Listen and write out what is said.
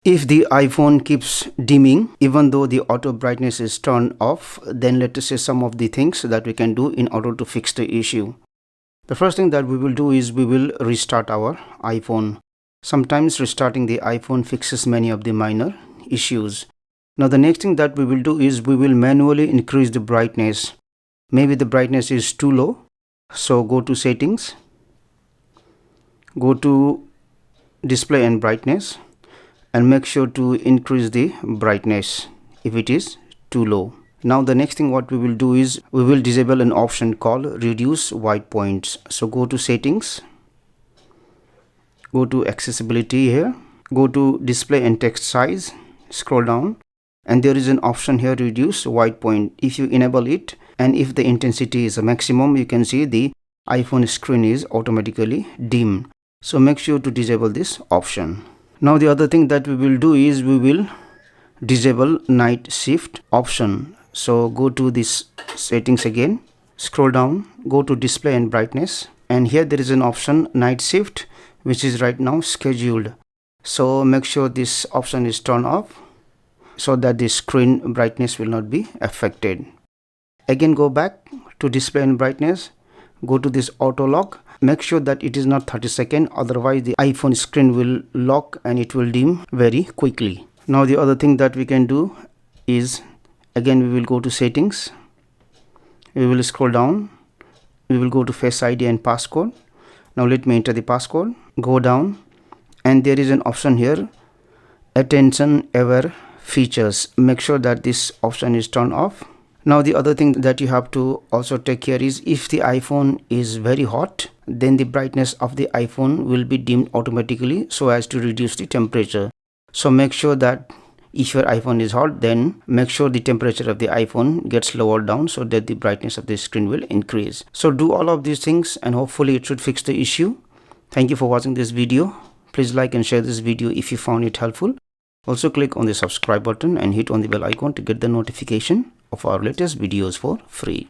If the iPhone keeps dimming even though the auto brightness is turned off, then let us say some of the things that we can do in order to fix the issue. The first thing that we will do is we will restart our iPhone. Sometimes restarting the iPhone fixes many of the minor issues. Now the next thing that we will do is we will manually increase the brightness. Maybe the brightness is too low, so go to settings, go to display and brightness, and make sure to increase the brightness if it is too low. Now the next thing what we will do is we will disable an option called reduce white points. So go to settings, go to accessibility here, go to display and text size, scroll down, and there is an option here reduce white point. If you enable it and if the intensity is a maximum, you can see the iPhone screen is automatically dim. So make sure to disable this option. Now the other thing that we will do is we will disable night shift option. So go to this settings again, scroll down, go to display and brightness, and here there is an option night shift which is right now scheduled. So make sure this option is turned off so that the screen brightness will not be affected. Again go back to display and brightness, go to this auto lock. Make sure that it is not 30 seconds, otherwise the iPhone screen will lock and it will dim very quickly. Now the other thing that we can do is again we will go to settings, we will scroll down, we will go to Face ID and passcode. Now let me enter the passcode, go down, and there is an option here attention aware features. Make sure that this option is turned off. Now the other thing that you have to also take care is if the iPhone is very hot, then the brightness of the iPhone will be dimmed automatically so as to reduce the temperature. So make sure that if your iPhone is hot, then make sure the temperature of the iPhone gets lowered down so that the brightness of the screen will increase. So do all of these things and hopefully it should fix the issue. Thank you for watching this video. Please like and share this video if you found it helpful. Also click on the subscribe button and hit on the bell icon to get the notification of our latest videos for free.